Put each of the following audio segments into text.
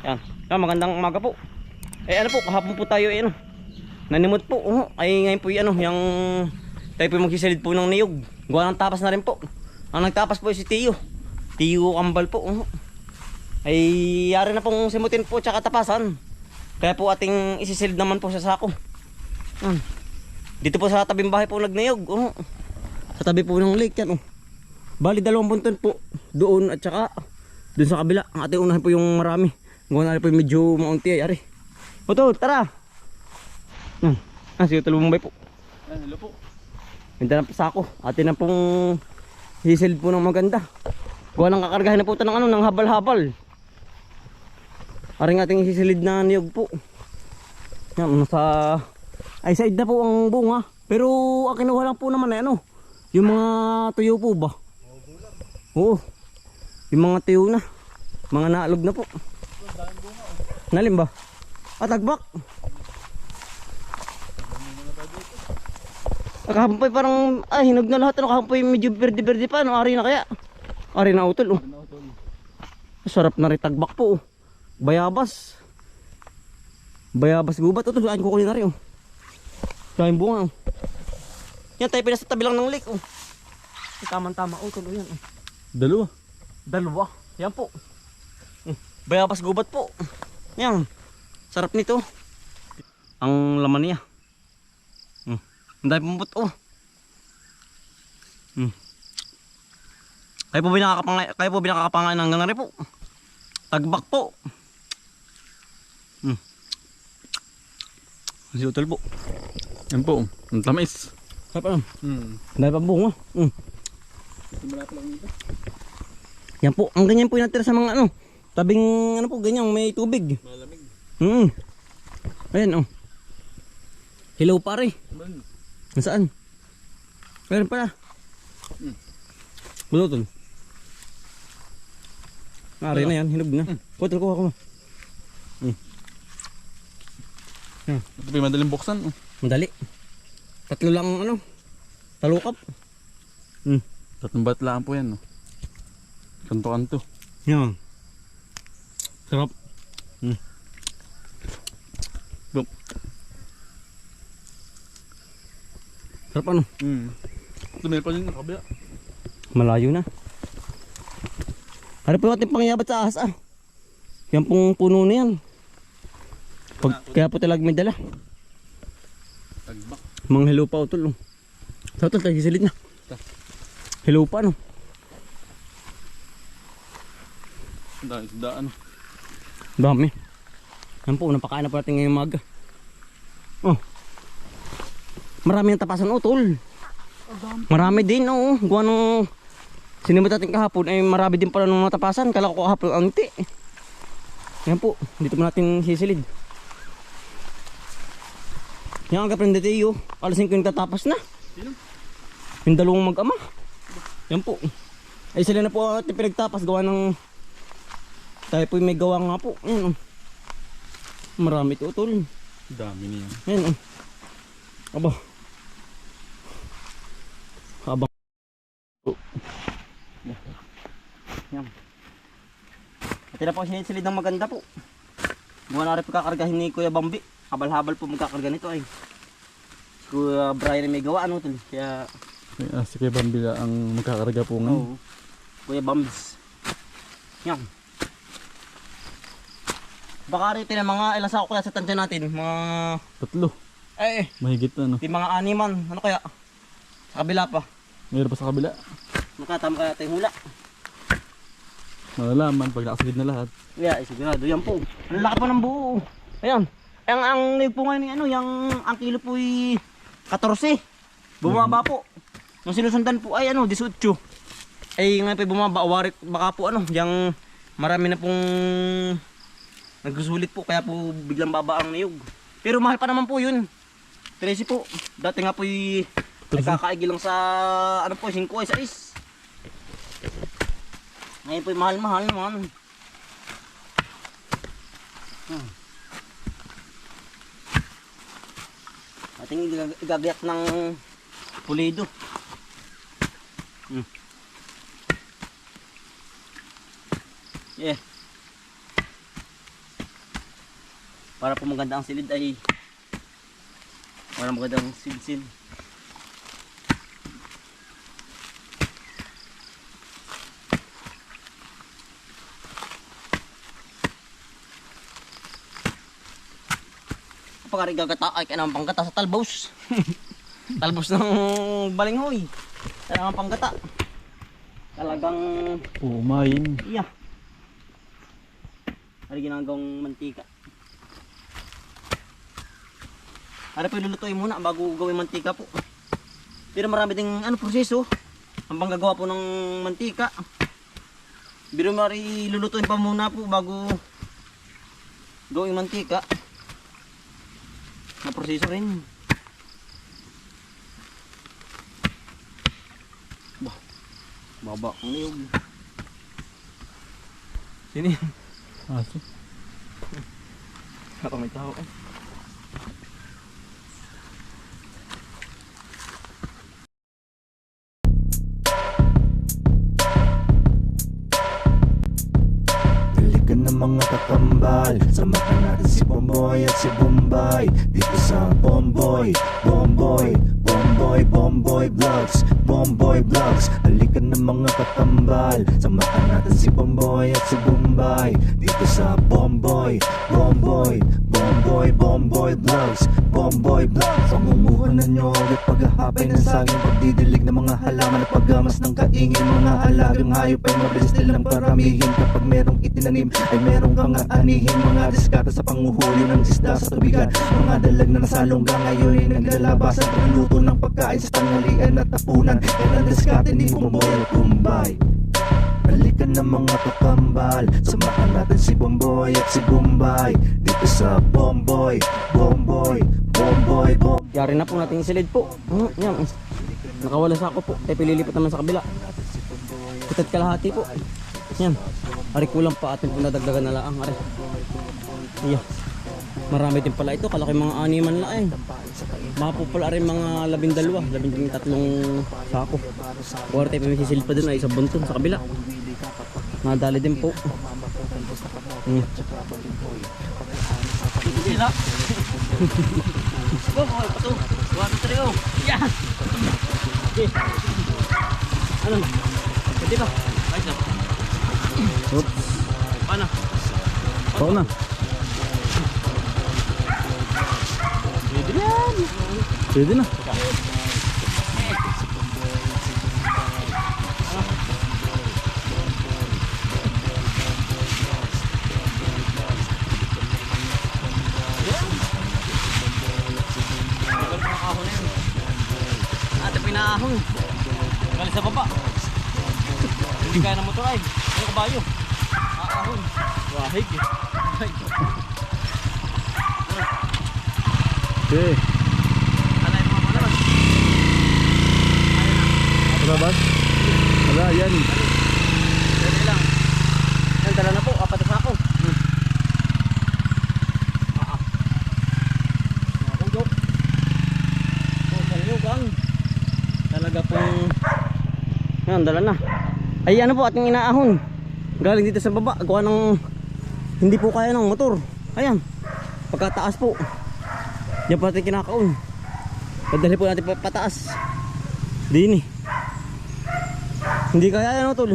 Yan. Magandang umaga po. Ano po, kahapon po tayo ano, nanimot po. Ay ngayon po ano, yung tayo po magsisilid po ng niyog. Gawa ng tapas na rin po. Ang nagtapas po si Tiyo. Tiyo Kambal po. Ay yari na pong simutin po tsaka tapasan. Kaya po ating isisilid naman po sa sako. Dito po sa tabing bahay po nagniyog. Sa tabi po ng lake yan. Bali 2 bunton po. Doon at saka doon sa kabila. Ang ating unahin po yung marami. Gawa na rin po medyo maunti ay ari. Oto, tara. Sige, Talumbay po. Hello po. Ganda na po sako. Atin na pong hisilid po ng maganda. Gawa nang kakargahin na po ito ng, ng habal-habal. Aring ating hisilid na niyog po. Yan, nasa ay side na po ang bunga. Pero ang kinuha lang po naman ay yung mga tuyo po ba? Oo. Yung mga tuyo na. Mga naalog na po. Nalim ba? Tagbak. Kahapon pa parang hinog na lahat. Kahapon pa medyo berde-berde pa. Ari na kaya? Ari na utol. Sarap na rin tagbak po. Bayabas. Bayabas gubat. Ito saan kukunin na rin. Kain bunga. Yan tayo pinasa tabi lang ng lake. Tama-tama. Utol yan. Dalawa. Yan po. Bayabas gubat po. Yan. Sarap nito. Ang laman niya. Ang dami pong buto. Kayo po binakakapangain ng ganari po. Tagbak po. Si utol po. Yan po. Ang tamis. Sarap ang dami pang bunga. Simula pa lang dito. Yan po. Ang ganyan po yung natira sa mga tabing po ganyan may tubig. Malamig. Ayan Hello pare. Nasaan? Meron pala. Bulutol. Ari na yan, hinog na. Kuha ko. Ito pa madaling buksan. Madali. 3 lang talukap. 3 batlaan po yan. Kanto-kanto. Yan. Sarap. Sarap Tumira pa din nakabila. Malayo na. Ano po yung ating pangyabat sa ahas Yan pong puno na yan. Kaya po talaga may dala. Tagbak. Mga hello pa utol. Sa utol tayo sisilid na. Hello pa Daan. Dami. Yan po, napakain na po natin ngayong maga. Marami ang tapasan utol. Marami din gawa nung sinimot natin kahapon ay marami din pala nung natapasan. Kala ko kahapon ang ngiti. Yan po, dito mo natin sisilid. Yan ang kaprende tayo. Alas 5 yung tatapas na. Yung 2 mag-ama. Yan po. Ay sila na po ating pinagtapas gawa ng tayo po may gawa nga po. Yan marami ito utol. Dami niya. Yan Aba. Habang yan. At na po sinisilid ng maganda po. Gawa na rin pagkakargahin ni Kuya Bambi. Habal-habal po magkakarga nito ay. Kuya Brian may gawa tol. Kaya Si Kuya Bambila ang magkakarga po ngayon. Kuya Bambis. Yan. Baka rin mga ilang sako kaya sa tansya natin. Mga 3. Mahigit di mga 6. Ano kaya? Sa kabila pa. Mayroon pa sa kabila. Makatama kaya tayong hula. Malalaman pag nakasigid na lahat. Yeah, sigurado yan po. Ang laki pa ng buo. Ayan. Ang niyog po ngayon yung ang kilo po ay 14. Bumaba po. Nung sinusundan po ay 18. Ay ngayon pa bumaba. Baka po yung marami na pong nagsusulit po. Kaya po biglang baba ang niyog. Pero mahal pa naman po yun. 13 po. Dati nga po ay nagkakaigi lang sa 5 ay 6. Ngayon po mahal-mahal naman. Ating igagayak ng pulido. Yeah. Para po maganda ang silid ay para magandang silid. Kapag gagata ay kailangan panggata sa talbos. Talbos ng balinghoy. Kailangan panggata. Talagang Pumain. iya. Ari ginagawang mantika. Ari po ilulutuin muna bago gawin mantika po. Pero marami ding proseso ang panggagawa po ng mantika. Pero mari lulutuin pa muna po bago gawin mantika. Na proseso rin. Baba ang niyog. Sini. Aso. Kapag may tao eh. Balikan ng mga kakambal, samahan natin si Bomboy at si Bombay. Dito sa Bomboy, Bomboy, Bomboy, Bomboy Vlogs, Bomboy Vlogs. Balikan ng mga kakambal, samahan natin si Bomboy at si Bombay. Dito sa Bomboy, Bomboy, Bomboy, Bomboy Vlogs, Bomboy Vlogs. Pangunguhan na nyo at paghahapay ng saging, pagdidilig ng mga halaman at paggamas ng kaingin. Mga alagang hayop ay mabilis nilang paramihin. Kapag merong itinanim ay merong kang aanihin. Mga diskata sa panguhuli ng isda sa tubigan. Mga dalag na nasalongga ngayon ay naglalabasan. Pagluto ng pagkain sa tanghalian at tapunan. Yan ang diskate ni Bomboy at Bombay. Balikan ng mga kakambal, samahan natin si Bomboy at si Bombay. Dito sa Bomboy, Bomboy, Bomboy, Bomboy. Yari na po natin isilid po. Yan. Nakawala sa ako po. Tayo pililipat naman sa kabila. Kutat kalahati po. Yan. Ari kulang pa atin po nadagdagan na lang. Ari. Iya. Marami din pala ito. Kalaki mga animan lang eh. Mapupula rin mga 12, 13 sako. Kuwara tayo pamisisilid pa dun ay isang bunton sa kabila. Nadali din po. Sila. Go, boy, pato. 1, 2, 3, oh. Yeah. Okay. Ano? Pwede ba? Ayos na. Oops. Paano? Oo na. Pwede yan. Pwede na. Ate pinaahon. Galing sa baba. Hindi kaya ng motor ay. Ano kabayo? Aahon. Wahig eh. Okay. Alay mga pala. Labas. Wala, yan. Dali lang. Yan, dala na po. 4 na ako. Talaga pong yan, dala na. Ay ano po ating inaahon. Galing dito sa baba. Gawa ng hindi po kaya ng motor. Ayan. Pagkataas po. Yan po natin kinakaon. Padali po natin pataas. Dini. Hindi kaya yan o tol.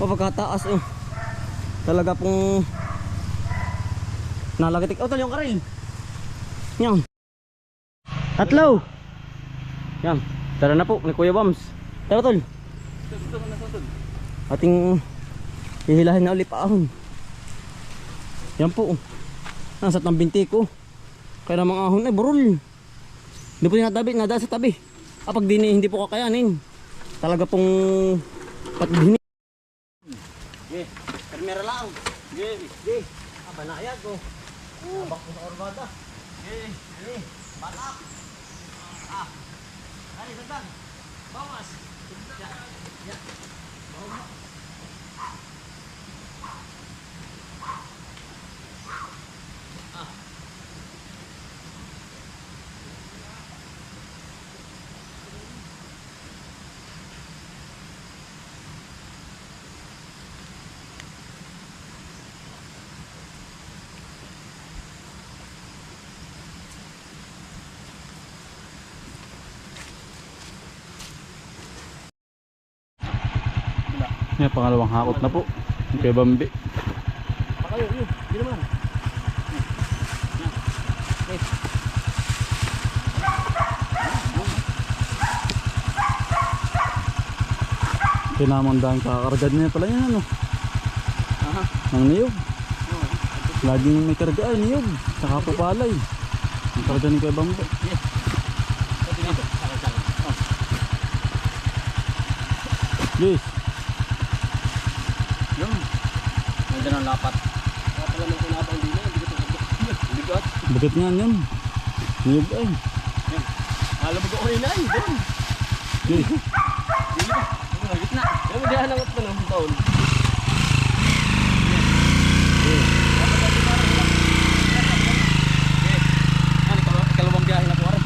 Pagkataas oh. Talaga pong nalagatik. O tol yung karil. Yan. Tatlo. Yan. Tara na po ni Kuya Bams. Tara tol. Ating hihilahin na ulit paahon. Yan po. Nasa binti ko. Kaya namang ahon ay burol. Hindi po tinatabi. Nada sa tabi. Pag hindi po kakayanin. Talaga pong patbini. Okay. Primera lang. Okay. Okay. Banayag ko. Abak ko sa orbada. Okay. Okay. Batak. Ay, dagdag. Bawas. Ya. Bawas. Yan, pangalawang hakot na po. Yung kay Bambi. Pakayo, yun. Yun naman. Kinamang dahil kakakaragad niya pala yan ano. Aha. Ang niyog. Laging may karga ay niyog. Saka papalay. Ang karga ni kay Bambi. Yes. Pati dito. Sakay. Oh. Yes. Yun. Nandiyan ang lapat. Kaya pala nang kunabang din na. Bigat. Bagat nga yan. Niyog ay. Yan. Halabog ako rin ay. Doon. Yes. Dili ba? Ang gitna. Alam mo diyan ang ito ng taon. Ikalawang biyahe na po rin.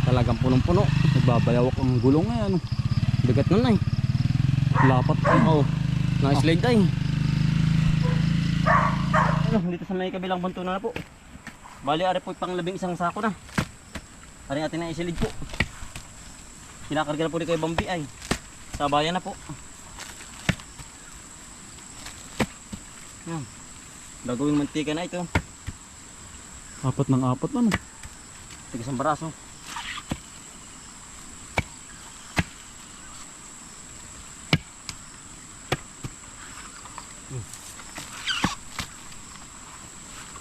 Talagang punong-puno. Nagbabayawak ang gulong ay ano. Bigat nun ay. Lapat ay. Oo. Naka-slide ay. Ano, dito sa may kabilang bunto na po. Bali, ari po pang 11 sako na. Ari natin na isilid po. Kinakarga na po ni kay Bambi ay. Sa bayan na po. Yan. Gagawin mantika na ito. Apat ng apat ano. Tigas ang baraso.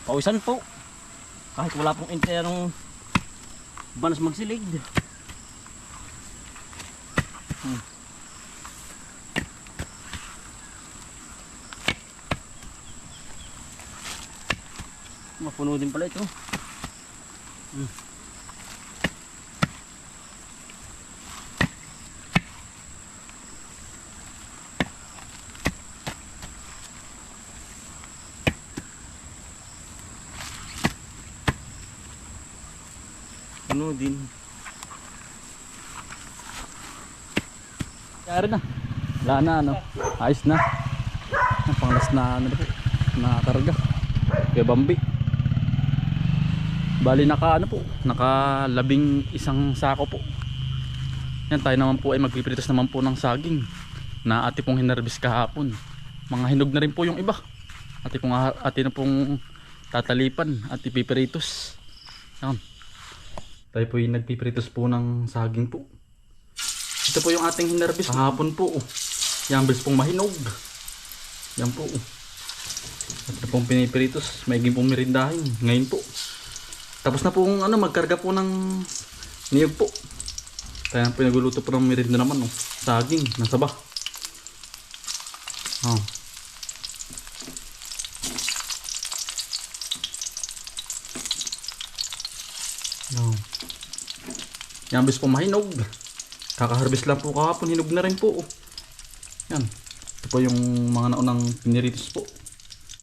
Pawisan po. Kahit wala pong interong banas magsilig. Mapuno din pala ito. Puno din. Kaya na. Wala na ano. Ayos na. Ang panglas na ano po. Nakakarga. Kay Bambi. Bali naka ano po. Naka 11 sako po. Yan tayo naman po ay magpipritos naman po ng saging. Na ate pong hinarbis kahapon. Mga hinog na rin po yung iba. Ate na pong tatalipan at ipipiritos. Yan. Tayo po yung nagpipiritos po ng saging po. Ito po yung ating hinarbis kahapon po. Yan bilis pong mahinog. Yan po. At ito pong pinipiritos. Maiging pong merindahin. Ngayon po. Tapos na pong ano, magkarga po ng niyog po. Tayo po nagluluto po ng merinda naman. Oh. Saging. Nasa ba? Oh. No. Yan bis po mahinog. Kakaharbis lang po kahapon, hinog na rin po. Yan. Ito po yung mga naunang piniritos po.